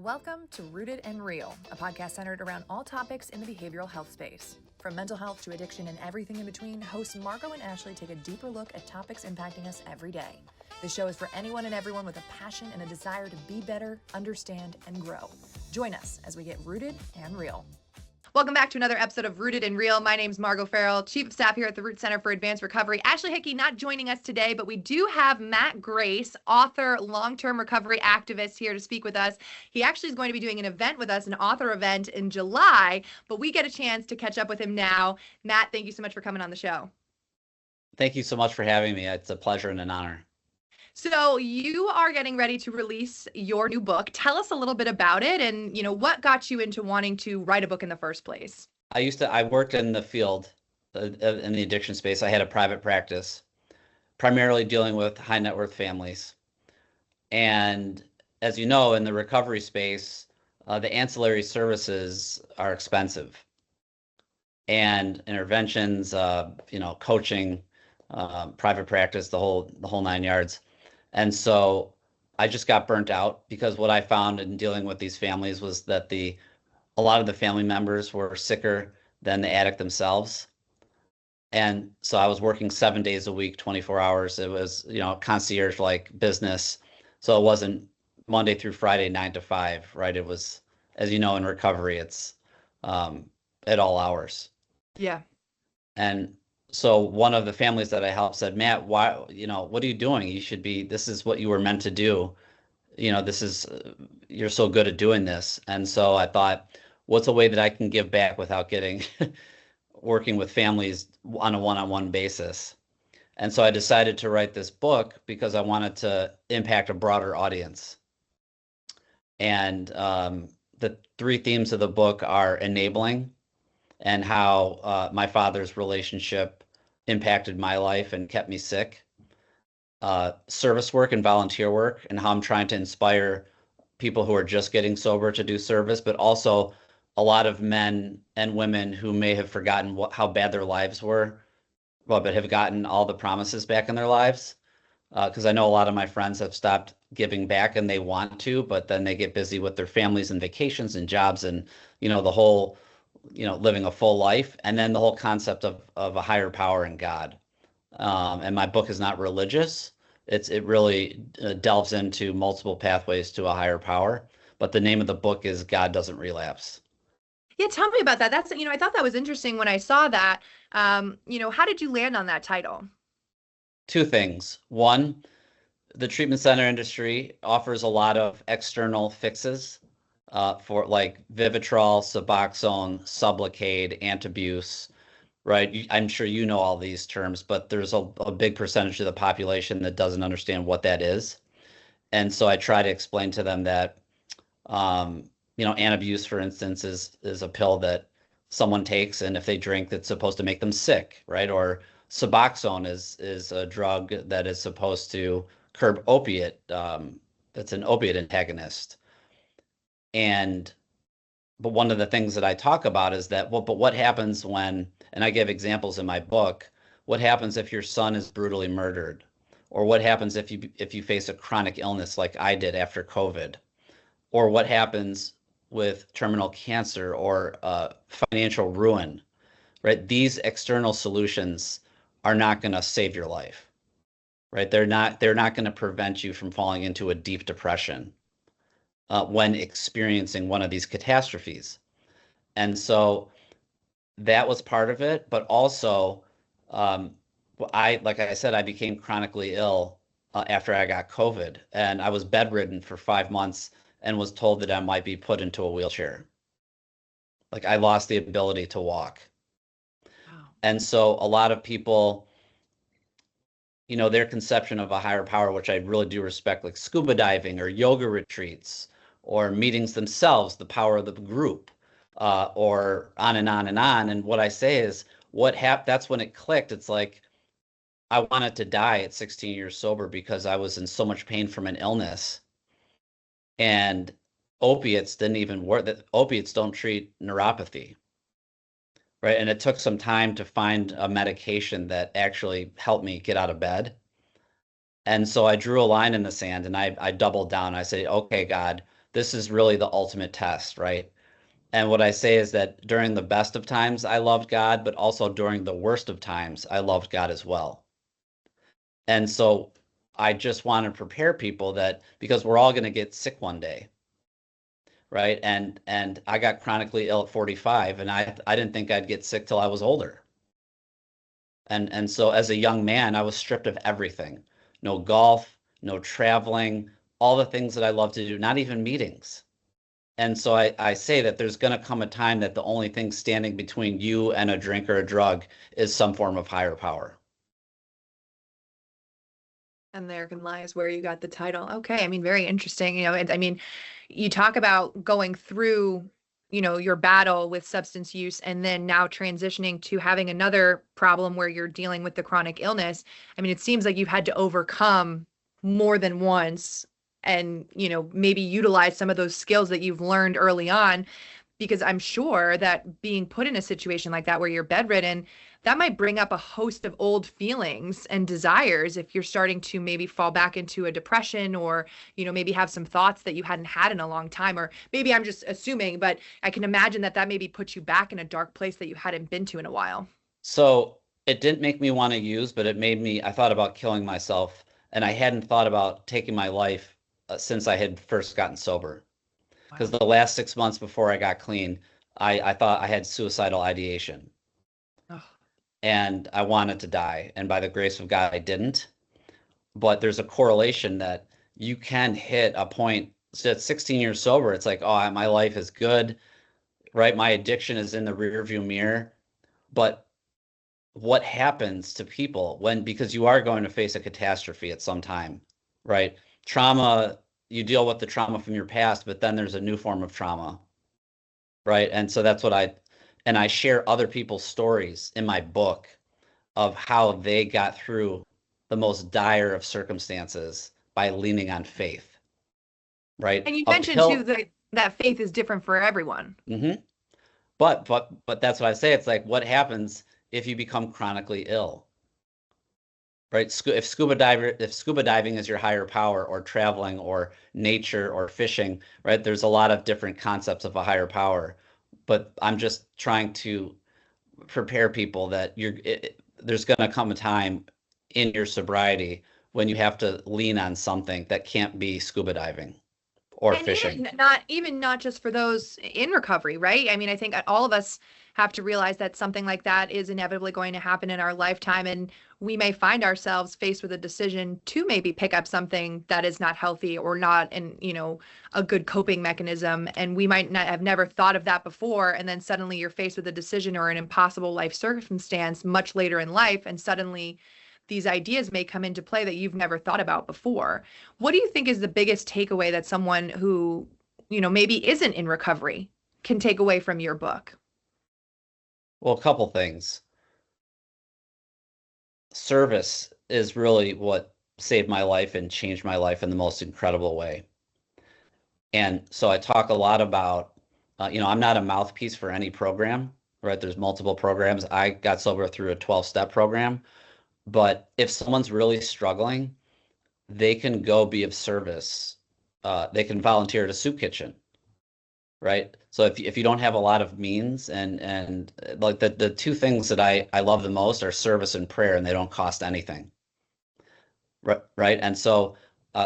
Welcome to Rooted and Real, a podcast centered around all topics in the behavioral health space. From mental health to addiction and everything in between, hosts Margo and Ashley take a deeper look at topics impacting us every day. The show is for anyone and everyone with a passion and a desire to be better, understand, and grow. Join us as we get rooted and real. Welcome back to another episode of Rooted and Real. My name's Margo Farrell, Chief of Staff here at the Root Center for Advanced Recovery. Ashley Hickey not joining us today, but we do have Matt Grace, author, long-term recovery activist, here to speak with us. He actually is going to be doing an event with us, an author event in July, but we get a chance to catch up with him now. Matt, thank you so much for coming on the show. Thank you so much for having me. It's a pleasure and an honor. So you are getting ready to release your new book. Tell us a little bit about it and, what got you into wanting to write a book in the first place? I worked in the field in the addiction space. I had a private practice, primarily dealing with high net worth families. And as you know, in the recovery space, the ancillary services are expensive. And interventions, coaching, private practice, the whole nine yards. And so I just got burnt out because what I found in dealing with these families was that a lot of the family members were sicker than the addict themselves. And so I was working 7 days a week, 24 hours. It was, concierge-like business. So it wasn't Monday through Friday, 9 to 5, right? It was, as you know, in recovery, it's at all hours. Yeah. And so one of the families that I helped said, Matt, why, what are you doing? This is what you were meant to do. You're so good at doing this. And so I thought, what's a way that I can give back without working with families on a one-on-one basis? And so I decided to write this book because I wanted to impact a broader audience. And the three themes of the book are enabling, and how my father's relationship impacted my life and kept me sick. Service work and volunteer work, and how I'm trying to inspire people who are just getting sober to do service, but also a lot of men and women who may have forgotten how bad their lives were, but have gotten all the promises back in their lives. Because I know a lot of my friends have stopped giving back and they want to, but then they get busy with their families and vacations and jobs and, the whole living a full life, and then the whole concept of a higher power in God. And my book is not religious. It really delves into multiple pathways to a higher power. But the name of the book is God Doesn't Relapse. Yeah, tell me about that. That's, I thought that was interesting when I saw that. How did you land on that title? Two things. One, the treatment center industry offers a lot of external fixes for like Vivitrol, Suboxone, Sublocade, Antabuse, right? I'm sure you know all these terms, but there's a big percentage of the population that doesn't understand what that is. And so I try to explain to them that, Antabuse, for instance, is a pill that someone takes, and if they drink, it's supposed to make them sick, right? Or Suboxone is a drug that is supposed to curb opiate. It's an opiate antagonist. But one of the things that I talk about is that, but what happens when, and I give examples in my book, what happens if your son is brutally murdered? Or what happens if you face a chronic illness like I did after COVID? Or what happens with terminal cancer or financial ruin, right? These external solutions are not going to save your life, right? They're not going to prevent you from falling into a deep depression when experiencing one of these catastrophes. And so that was part of it, but also like I said, I became chronically ill after I got COVID, and I was bedridden for 5 months and was told that I might be put into a wheelchair. Like I lost the ability to walk. Wow. And so a lot of people, their conception of a higher power, which I really do respect, like scuba diving or yoga retreats or meetings themselves, the power of the group, or on and on and on. And what I say is, that's when it clicked. It's like, I wanted to die at 16 years sober because I was in so much pain from an illness. And opiates didn't even work. Opiates don't treat neuropathy, right? And it took some time to find a medication that actually helped me get out of bed. And so I drew a line in the sand and I doubled down. I said, okay, God, this is really the ultimate test, right? And what I say is that during the best of times, I loved God, but also during the worst of times, I loved God as well. And so I just want to prepare people that because we're all going to get sick one day, right? And I got chronically ill at 45, and I didn't think I'd get sick till I was older. And so as a young man, I was stripped of everything. No golf, no traveling, all the things that I love to do, not even meetings. And so I say that there's going to come a time that the only thing standing between you and a drink or a drug is some form of higher power. And therein lies where you got the title. Okay. I mean, very interesting. I mean, you talk about going through, your battle with substance use and then now transitioning to having another problem where you're dealing with the chronic illness. I mean, it seems like you've had to overcome more than once and, maybe utilize some of those skills that you've learned early on, because I'm sure that being put in a situation like that where you're bedridden, that might bring up a host of old feelings and desires if you're starting to maybe fall back into a depression, or maybe have some thoughts that you hadn't had in a long time. Or maybe I'm just assuming, but I can imagine that maybe puts you back in a dark place that you hadn't been to in a while. So it didn't make me want to use, but it made me, I thought about killing myself, and I hadn't thought about taking my life since I had first gotten sober. Because Wow. the last 6 months before I got clean, I thought I had suicidal ideation Oh. and I wanted to die. And by the grace of God, I didn't. But there's a correlation that you can hit a point. So at 16 years sober, it's like, oh, my life is good, right? My addiction is in the rearview mirror. But what happens to people when, because you are going to face a catastrophe at some time, right? Trauma, you deal with the trauma from your past, but then there's a new form of trauma, right? And so that's what I share other people's stories in my book of how they got through the most dire of circumstances by leaning on faith, right? And you mentioned too Uphill. that faith is different for everyone. Hmm. But that's what I say. It's like, what happens if you become chronically ill, right? If scuba diving is your higher power, or traveling, or nature, or fishing, right? There's a lot of different concepts of a higher power, but I'm just trying to prepare people that there's going to come a time in your sobriety when you have to lean on something that can't be scuba diving or And fishing. even not just for those in recovery, right? I mean, I think all of us have to realize that something like that is inevitably going to happen in our lifetime, and we may find ourselves faced with a decision to maybe pick up something that is not healthy or not a good coping mechanism, and we might not have never thought of that before, and then suddenly you're faced with a decision or an impossible life circumstance much later in life, and suddenly these ideas may come into play that you've never thought about before. What do you think is the biggest takeaway that someone who, maybe isn't in recovery can take away from your book? Well, a couple things. Service is really what saved my life and changed my life in the most incredible way. And so I talk a lot about, I'm not a mouthpiece for any program, right? There's multiple programs. I got sober through a 12-step program. But if someone's really struggling, they can go be of service. They can volunteer at a soup kitchen, right? So if you don't have a lot of means, and like the two things that I love the most are service and prayer, and they don't cost anything, right? And so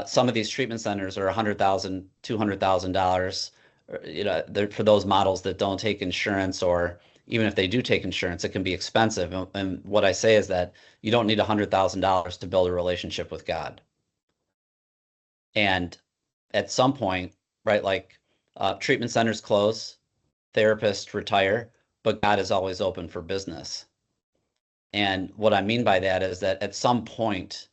some of these treatment centers are $100,000, $200,000, for those models that don't take insurance, or even if they do take insurance, it can be expensive. And what I say is that you don't need $100,000 to build a relationship with God. And at some point, right, like treatment centers close, therapists retire, but God is always open for business. And what I mean by that is that at some point,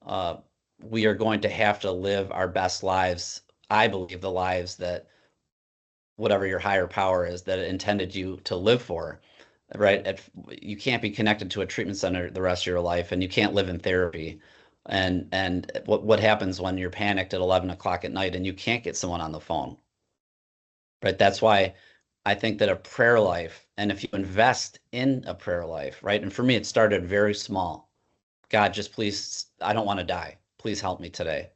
uh, we are going to have to live our best lives. I believe the lives that whatever your higher power is that it intended you to live for, right? You can't be connected to a treatment center the rest of your life, and you can't live in therapy. And what happens when you're panicked at 11 o'clock at night and you can't get someone on the phone, right? That's why I think that a prayer life, and if you invest in a prayer life, right? And for me, it started very small. God, just please, I don't want to die. Please help me today.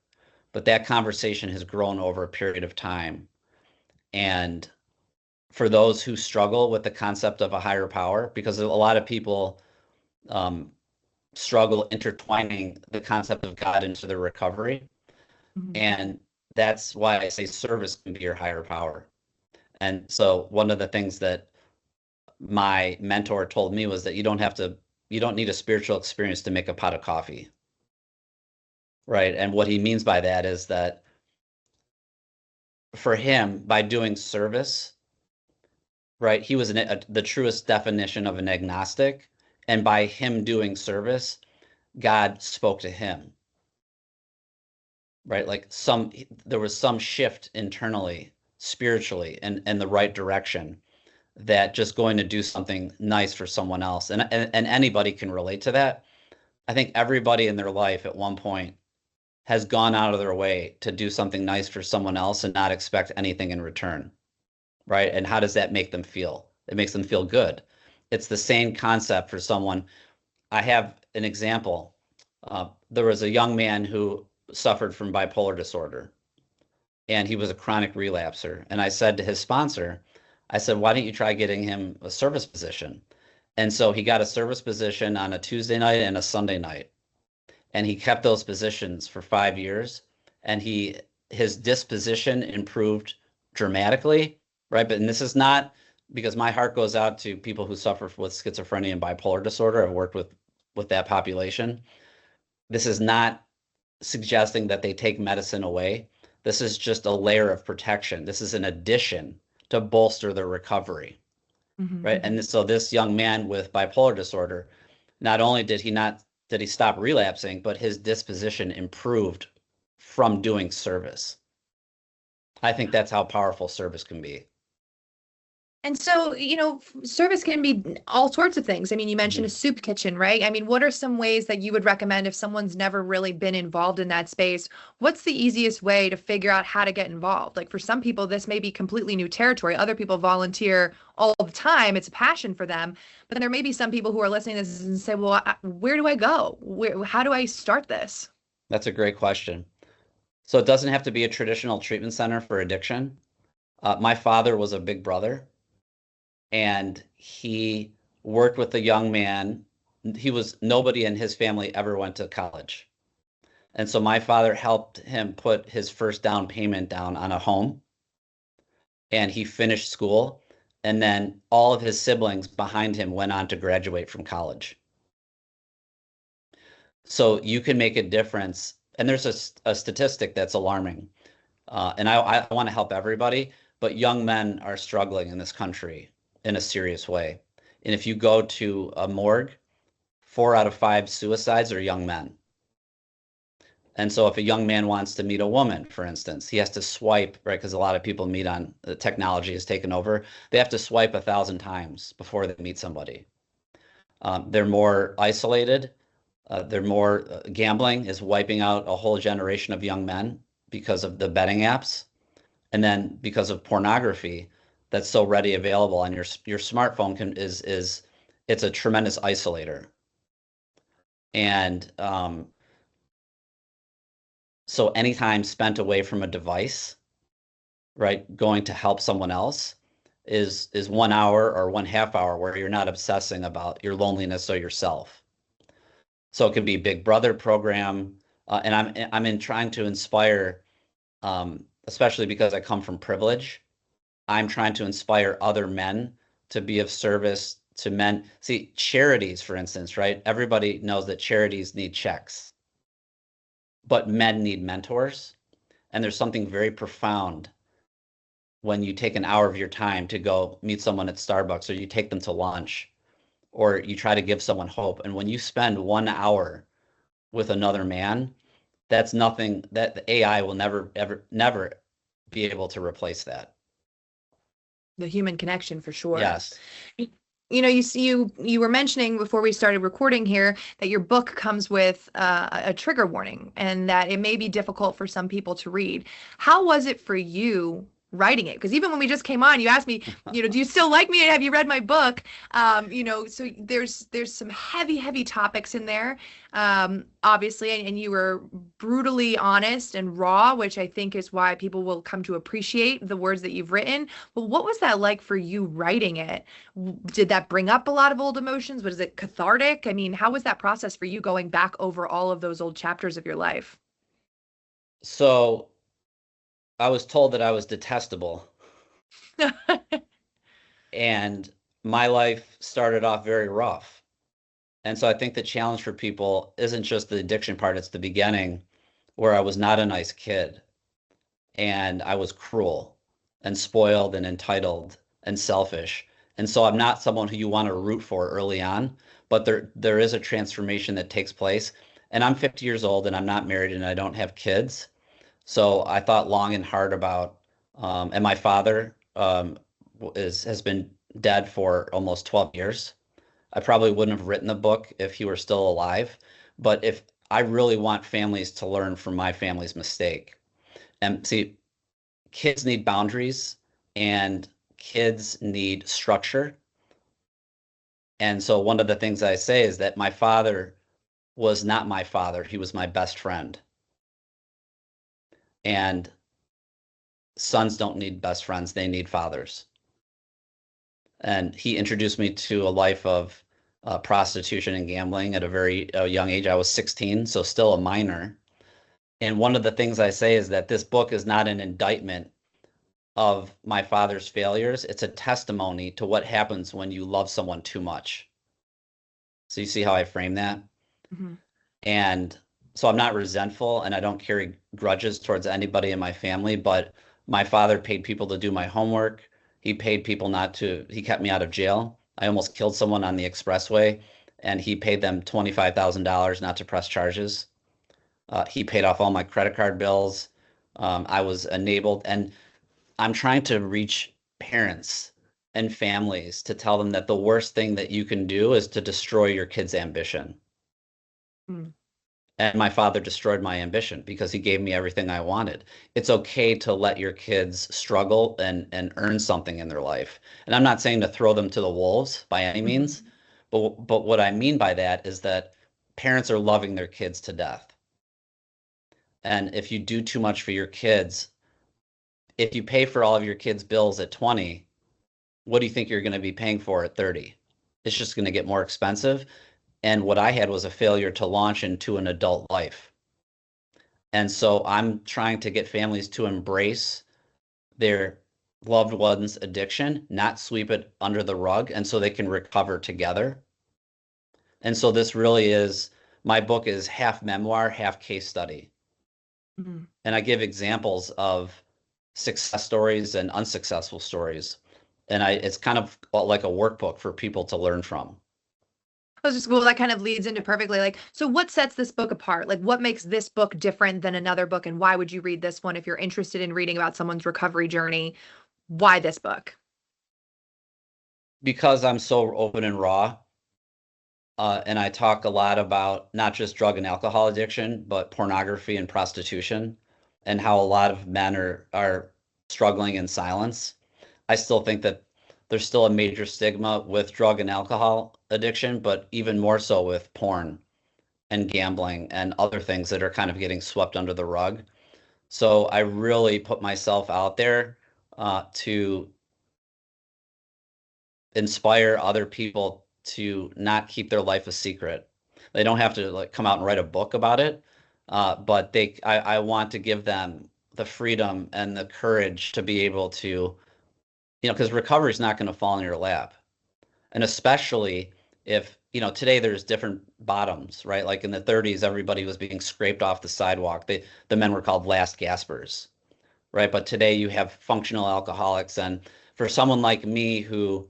But that conversation has grown over a period of time. And for those who struggle with the concept of a higher power, because a lot of people struggle intertwining the concept of God into their recovery. Mhm. And that's why I say service can be your higher power. And so one of the things that my mentor told me was that you don't need a spiritual experience to make a pot of coffee. Right. And what he means by that is that for him, by doing service, right, he was the truest definition of an agnostic. And by him doing service, God spoke to him. Right. Like there was some shift internally, spiritually, in the right direction, that just going to do something nice for someone else. And anybody can relate to that. I think everybody in their life at one point has gone out of their way to do something nice for someone else and not expect anything in return, right? And how does that make them feel? It makes them feel good. It's the same concept for someone. I have an example. There was a young man who suffered from bipolar disorder, and he was a chronic relapser. And I said to his sponsor, I said, why don't you try getting him a service position? And so he got a service position on a Tuesday night and a Sunday night. And he kept those positions for 5 years. And his disposition improved dramatically, right? But and this is not because my heart goes out to people who suffer with schizophrenia and bipolar disorder. I've worked with that population. This is not suggesting that they take medicine away. This is just a layer of protection. This is an addition to bolster their recovery, right? And so this young man with bipolar disorder, not only did he stop relapsing, but his disposition improved from doing service. I think that's how powerful service can be. And so, service can be all sorts of things. I mean, you mentioned a soup kitchen, right? I mean, what are some ways that you would recommend if someone's never really been involved in that space? What's the easiest way to figure out how to get involved? Like for some people, this may be completely new territory. Other people volunteer all the time. It's a passion for them. But then there may be some people who are listening to this and say, well, where do I go? How do I start this? That's a great question. So it doesn't have to be a traditional treatment center for addiction. My father was a big brother, and he worked with a young man. Nobody in his family ever went to college. And so my father helped him put his first down payment down on a home, and he finished school. And then all of his siblings behind him went on to graduate from college. So you can make a difference. And there's a statistic that's alarming. And I want to help everybody, but young men are struggling in this country in a serious way. And if you go to a morgue, 4 out of 5 suicides are young men. And so if a young man wants to meet a woman, for instance, he has to swipe, right? Because a lot of people meet on the technology has taken over. They have to swipe 1,000 times before they meet somebody. They're more isolated. Gambling is wiping out a whole generation of young men because of the betting apps. And then because of pornography that's so ready available on your smartphone it's a tremendous isolator. And so any time spent away from a device, right, going to help someone else is 1 hour or 1/2 hour where you're not obsessing about your loneliness or yourself. So it could be Big Brother program, and I'm in trying to inspire, especially because I come from privilege. I'm trying to inspire other men to be of service to men. See, charities, for instance, right? Everybody knows that charities need checks, but men need mentors. And there's something very profound when you take an hour of your time to go meet someone at Starbucks, or you take them to lunch, or you try to give someone hope. And when you spend 1 hour with another man, that's nothing that the AI will never, ever, never be able to replace that. The human connection for sure. Yes. You were mentioning before we started recording here that your book comes with a trigger warning and that it may be difficult for some people to read. How was it for you writing it? Because even when we just came on, you asked me, do you still like me? Have you read my book? So there's some heavy topics in there, obviously, and you were brutally honest and raw, which I think is why people will come to appreciate the words that you've written. But what was that like for you writing it? Did that bring up a lot of old emotions? Was it cathartic? I mean, how was that process for you going back over all of those old chapters of your life? So I was told that I was detestable, and my life started off very rough. And so I think the challenge for people isn't just the addiction part, it's the beginning where I was not a nice kid and I was cruel and spoiled and entitled and selfish. And so I'm not someone who you want to root for early on, but there is a transformation that takes place. And I'm 50 years old and I'm not married and I don't have kids. So I thought long and hard about, and my father has been dead for almost 12 years. I probably wouldn't have written the book if he were still alive. But if I really want families to learn from my family's mistake, and see, kids need boundaries and kids need structure. And so one of the things I say is that my father was not my father, he was my best friend. And sons don't need best friends, they need fathers. And he introduced me to a life of prostitution and gambling at a very young age. I was 16, so still a minor. And one of the things I say is that this book is not an indictment of my father's failures. It's a testimony to what happens when you love someone too much. So you see how I frame that? Mm-hmm. And so I'm not resentful and I don't carry grudges towards anybody in my family, but my father paid people to do my homework. He paid people not to, he kept me out of jail. I almost killed someone on the expressway and he paid them $25,000 not to press charges. He paid off all my credit card bills. I was enabled, and I'm trying to reach parents and families to tell them that the worst thing that you can do is to destroy your kid's ambition. Mm. And my father destroyed my ambition because he gave me everything I wanted. It's okay to let your kids struggle and earn something in their life. And I'm not saying to throw them to the wolves by any Mm-hmm. means, but what I mean by that is that parents are loving their kids to death. And if you do too much for your kids, if you pay for all of your kids' bills at 20, what do you think you're going to be paying for at 30? It's just going to get more expensive. And what I had was a failure to launch into an adult life. And so I'm trying to get families to embrace their loved one's addiction, not sweep it under the rug, and so they can recover together. And so this really is, my book is half memoir, half case study. Mm-hmm. And I give examples of success stories and unsuccessful stories. And it's kind of like a workbook for people to learn from. I was just well, that kind of leads into perfectly like, so what sets this book apart? Like, what makes this book different than another book, and why would you read this one if you're interested in reading about someone's recovery journey? Why this book? Because I'm so open and raw, and I talk a lot about not just drug and alcohol addiction, but pornography and prostitution, and how a lot of men are struggling in silence. I still think that there's still a major stigma with drug and alcohol addiction, but even more so with porn and gambling and other things that are kind of getting swept under the rug. So I really put myself out there to inspire other people to not keep their life a secret. They don't have to like come out and write a book about it, but I want to give them the freedom and the courage to be able to, because recovery is not going to fall in your lap. And especially if, today there's different bottoms, right? Like in the 30s, everybody was being scraped off the sidewalk. The men were called last gaspers, right? But today you have functional alcoholics. And for someone like me who,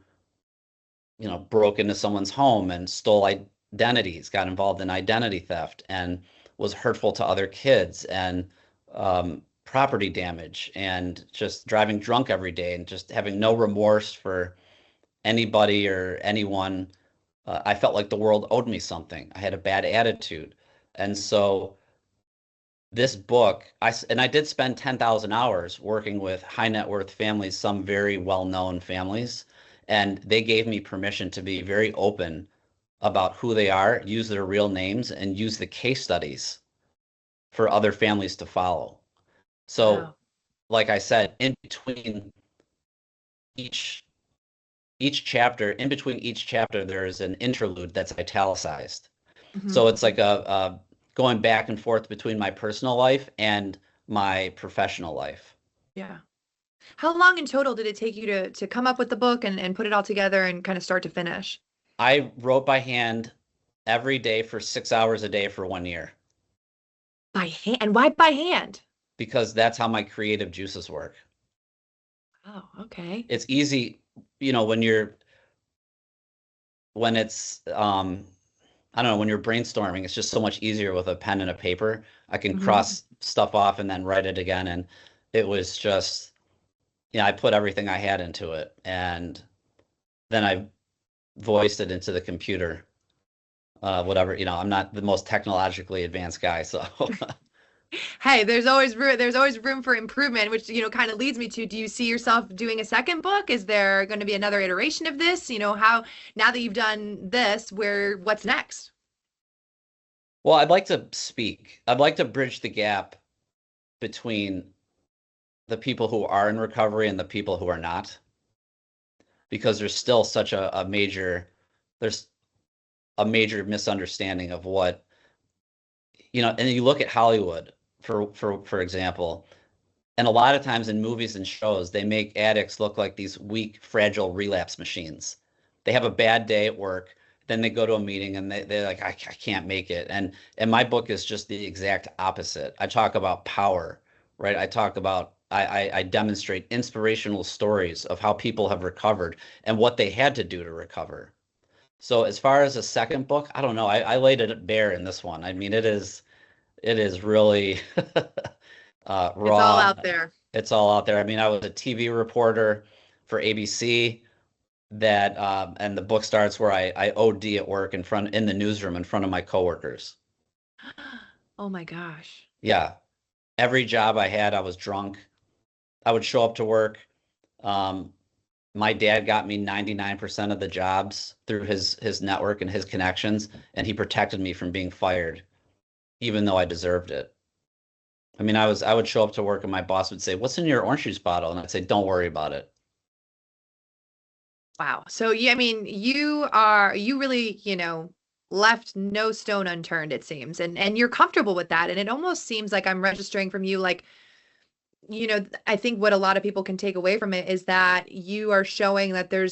broke into someone's home and stole identities, got involved in identity theft and was hurtful to other kids and property damage and just driving drunk every day and just having no remorse for anybody or anyone. I felt like the world owed me something. I had a bad attitude. And so this book, and I did spend 10,000 hours working with high net worth families, some very well-known families, and they gave me permission to be very open about who they are, use their real names, and use the case studies for other families to follow. So, Wow. like I said, in between each in between each chapter, there is an interlude that's italicized. Hmm. So it's like a going back and forth between my personal life and my professional life. Yeah. How long in total did it take you to come up with the book and put it all together and kind of start to finish? I wrote by hand every day for 6 hours a day for 1 year By hand? And why by hand? because that's how my creative juices work. Oh, okay. It's easy, when it's I don't know, when you're brainstorming, it's just so much easier with a pen and a paper. I can Hmm. cross stuff off and then write it again. And it was just, I put everything I had into it. And then I voiced it into the computer. Whatever, I'm not the most technologically advanced guy. So Hey, there's always room for improvement, which, kind of leads me to, do you see yourself doing a second book? Is there going to be another iteration of this? How, now that you've done this, what's next? well, I'd like to speak. I'd like to bridge the gap between the people who are in recovery and the people who are not, because there's still such there's a major misunderstanding of what, and you look at Hollywood for example, and a lot of times in movies and shows, they make addicts look like these weak, fragile relapse machines. They have a bad day at work, then they go to a meeting and they're like, I can't make it. And my book is just the exact opposite. I talk about power, right? I demonstrate inspirational stories of how people have recovered and what they had to do to recover. So as far as a second book, I don't know. I laid it bare in this one. I mean, it is really It's all raw. out there. It's all out there. I mean, I was a TV reporter for ABC and the book starts where I OD at work in the newsroom in front of my coworkers. Oh my gosh. Yeah. Every job I had, I was drunk. I would show up to work. Um, my dad got me 99% of the jobs through his network and his connections, and he protected me from being fired, even though I deserved it. I mean, I would show up to work and my boss would say, "What's in your orange juice bottle?" And I'd say, "Don't worry about it." Wow. So, yeah, I mean, you really, left no stone unturned, it seems. And you're comfortable with that. And it almost seems like I'm registering from you, like, I think what a lot of people can take away from it is that you are showing that there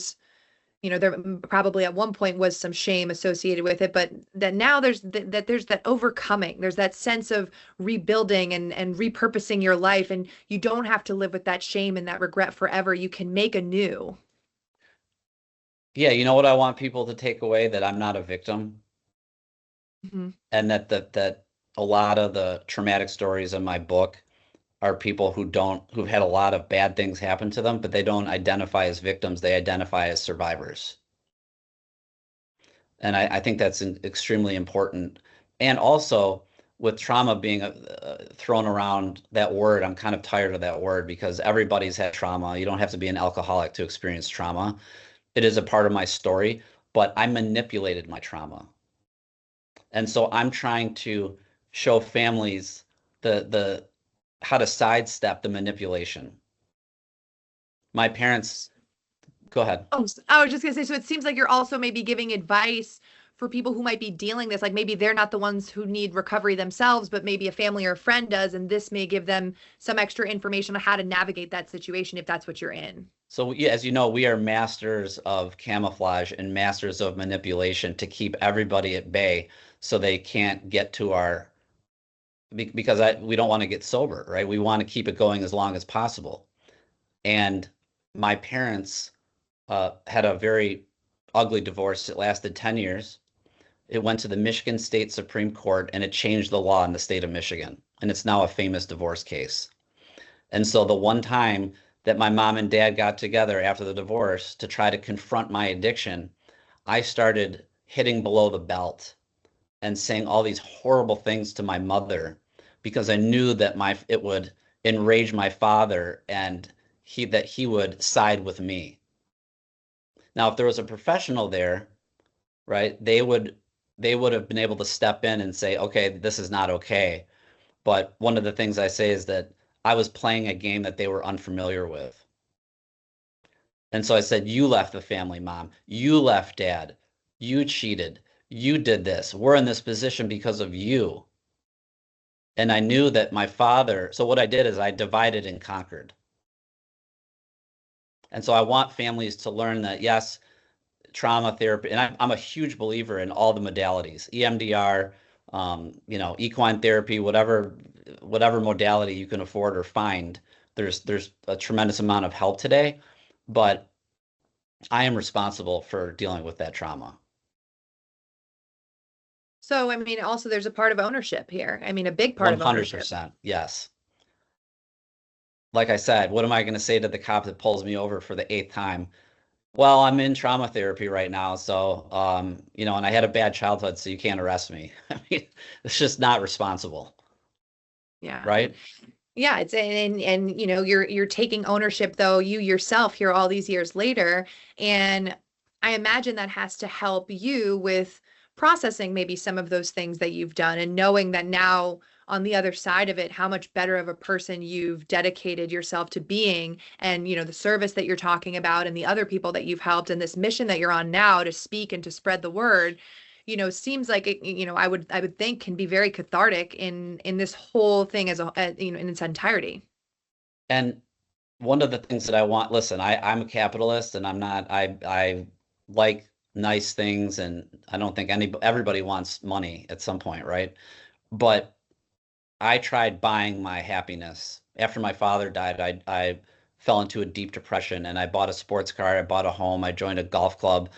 probably at one point was some shame associated with it, but that now there's that overcoming, there's that sense of rebuilding and repurposing your life, and you don't have to live with that shame and that regret forever. You can make anew. Yeah, you know what I want people to take away? That I'm not a victim, Mhm. and that a lot of the traumatic stories in my book are people who've had a lot of bad things happen to them, but they don't identify as victims. They identify as survivors. And I think that's extremely important. And also, with trauma being thrown around, that word, I'm kind of tired of that word because everybody's had trauma. You don't have to be an alcoholic to experience trauma. It is a part of my story, but I manipulated my trauma. And so I'm trying to show families the how to sidestep the manipulation. My parents, go ahead. Oh, I was just gonna say, so it seems like you're also maybe giving advice for people who might be dealing this, like maybe they're not the ones who need recovery themselves, but maybe a family or a friend does, and this may give them some extra information on how to navigate that situation if that's what you're in. So, yeah, as you know, we are masters of camouflage and masters of manipulation to keep everybody at bay so they can't get to because we don't want to get sober, right? We want to keep it going as long as possible. And my parents had a very ugly divorce. It lasted 10 years. It went to the Michigan State Supreme Court and it changed the law in the state of Michigan. And it's now a famous divorce case. And so the one time that my mom and dad got together after the divorce to try to confront my addiction, I started hitting below the belt and saying all these horrible things to my mother because I knew that it would enrage my father and he would side with me. Now, if there was a professional there, right, they would have been able to step in and say, okay, this is not okay. But one of the things I say is that I was playing a game that they were unfamiliar with. And so I said, you left the family, mom. You left dad. You cheated. You did this. We're in this position because of you. And I knew that my father, so what I did is I divided and conquered. And so I want families to learn that, yes, trauma therapy, and I'm a huge believer in all the modalities, EMDR, equine therapy, whatever modality you can afford or find. There's a tremendous amount of help today, but I am responsible for dealing with that trauma. So, I mean, also there's a part of ownership here. I mean, a big part of ownership. 100%. Yes. Like I said, what am I going to say to the cop that pulls me over for the eighth time? Well, I'm in trauma therapy right now, so and I had a bad childhood, so you can't arrest me. I mean, it's just not responsible, Yeah. right? Yeah, it's and you're taking ownership though you yourself here all these years later, and I imagine that has to help you with processing maybe some of those things that you've done and knowing that now on the other side of it how much better of a person you've dedicated yourself to being, and the service that you're talking about and the other people that you've helped and this mission that you're on now to speak and to spread the word. Seems like it, I would think can be very cathartic in this whole thing in its entirety. And one of the things that I want, listen, I'm a capitalist and I'm not, I like nice things and I don't think everybody wants money at some point, right? But I tried buying my happiness. After my father died, I fell into a deep depression and I bought a sports car, I bought a home, I joined a golf club,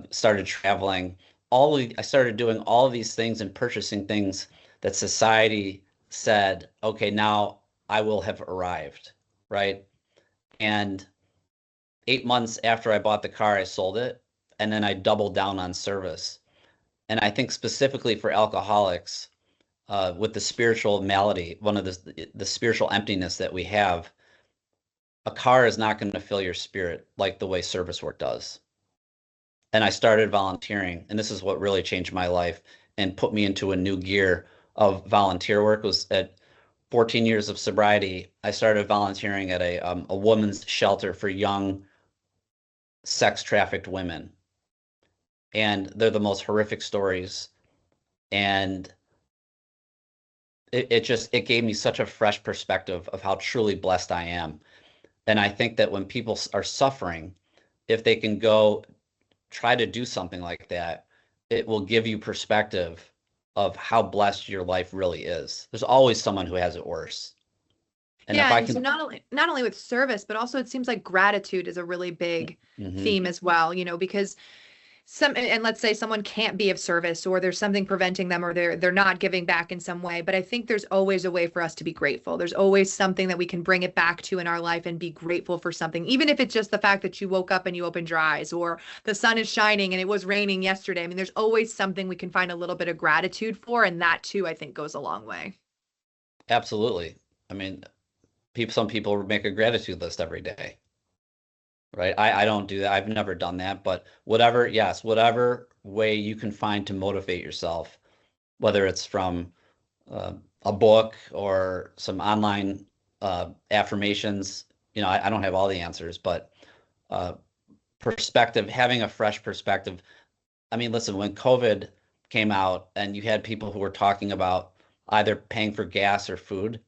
started traveling. I started doing all of these things and purchasing things that society said, okay, now I will have arrived, right? And 8 months after I bought the car, I sold it. And then I doubled down on service. And I think specifically for alcoholics, with the spiritual malady, one of the spiritual emptiness that we have, a car is not going to fill your spirit like the way service work does. And I started volunteering, and this is what really changed my life and put me into a new gear of volunteer work. Was at 14 years of sobriety, I started volunteering at a women's shelter for young sex trafficked women. And they're the most horrific stories. And it gave me such a fresh perspective of how truly blessed I am. And I think that when people are suffering, if they can go try to do something like that, it will give you perspective of how blessed your life really is. There's always someone who has it worse. And if Yeah, I and so can, not only with service, but also it seems like gratitude is a really big Mhm. theme as well, because and let's say someone can't be of service or there's something preventing them or they're not giving back in some way, but I think there's always a way for us to be grateful. There's always something that we can bring it back to in our life and be grateful for something, even if it's just the fact that you woke up and you opened your eyes, or the sun is shining and it was raining yesterday. I mean, there's always something we can find a little bit of gratitude for, and that too I think goes a long way. Absolutely. I mean, some people make a gratitude list every day, right? I don't do that. I've never done that, but whatever way you can find to motivate yourself, whether it's from uh, a book or some online affirmations. I don't have all the answers, but uh, perspective, having a fresh perspective. I mean, listen, when COVID came out and you had people who were talking about either paying for gas or food,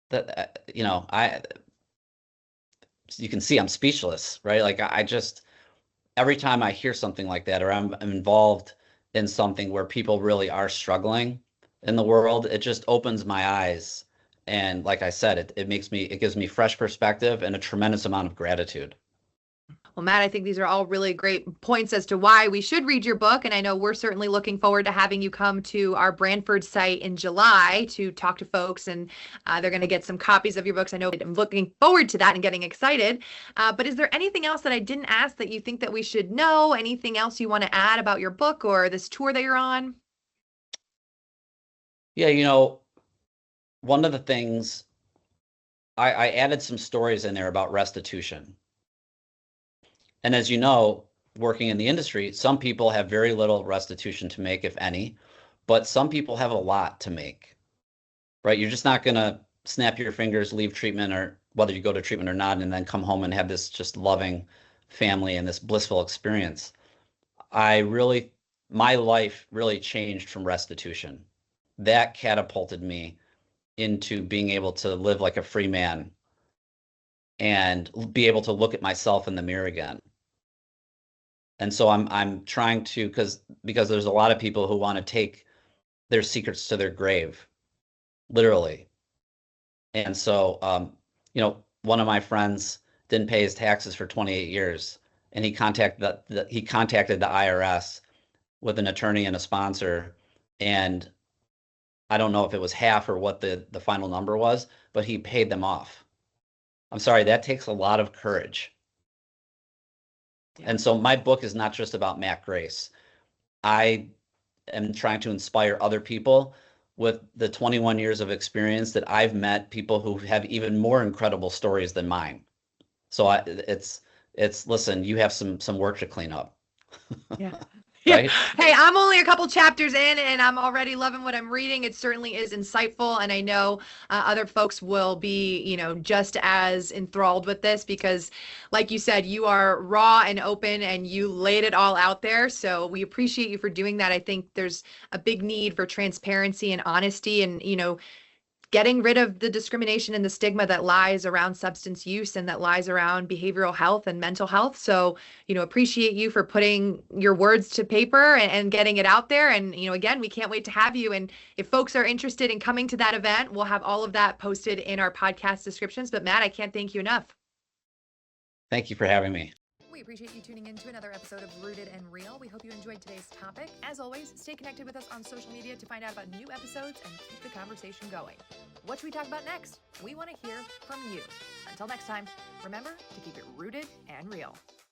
that I you can see I'm speechless, right? Like I just every time I hear something like that or I'm involved in something where people really are struggling in the world, it just opens my eyes. And like I said, it gives me fresh perspective and a tremendous amount of gratitude. Well, Matt, I think these are all really great points as to why we should read your book. And I know we're certainly looking forward to having you come to our Brantford site in July to talk to folks. And they're going to get some copies of your books. I know I'm looking forward to that and getting excited. But is there anything else that I didn't ask that you think that we should know? Anything else you want to add about your book or this tour that you're on? Yeah, one of the things I added some stories in there about restitution. And as you know, working in the industry, some people have very little restitution to make, if any, but some people have a lot to make, right? You're just not going to snap your fingers, leave treatment, or whether you go to treatment or not, and then come home and have this just loving family and this blissful experience. My life really changed from restitution. That catapulted me into being able to live like a free man and be able to look at myself in the mirror again. And so I'm trying to, because there's a lot of people who want to take their secrets to their grave, literally. And so, one of my friends didn't pay his taxes for 28 years, and he contacted the IRS with an attorney and a sponsor, and I don't know if it was half or what the final number was, but he paid them off. I'm sorry, that takes a lot of courage. Yeah. And so my book is not just about Matt Grace. I am trying to inspire other people with the 21 years of experience that I've met people who have even more incredible stories than mine. So listen, you have some work to clean up. Yeah. Right? Hey, I'm only a couple chapters in and I'm already loving what I'm reading. It certainly is insightful. And I know other folks will be, just as enthralled with this because like you said, you are raw and open and you laid it all out there. So we appreciate you for doing that. I think there's a big need for transparency and honesty and, getting rid of the discrimination and the stigma that lies around substance use and that lies around behavioral health and mental health. So, appreciate you for putting your words to paper and getting it out there. And, again, we can't wait to have you. And if folks are interested in coming to that event, we'll have all of that posted in our podcast descriptions. But Matt, I can't thank you enough. Thank you for having me. We appreciate you tuning in to another episode of Rooted and Real. We hope you enjoyed today's topic. As always, stay connected with us on social media to find out about new episodes and keep the conversation going. What should we talk about next? We want to hear from you. Until next time, remember to keep it rooted and real.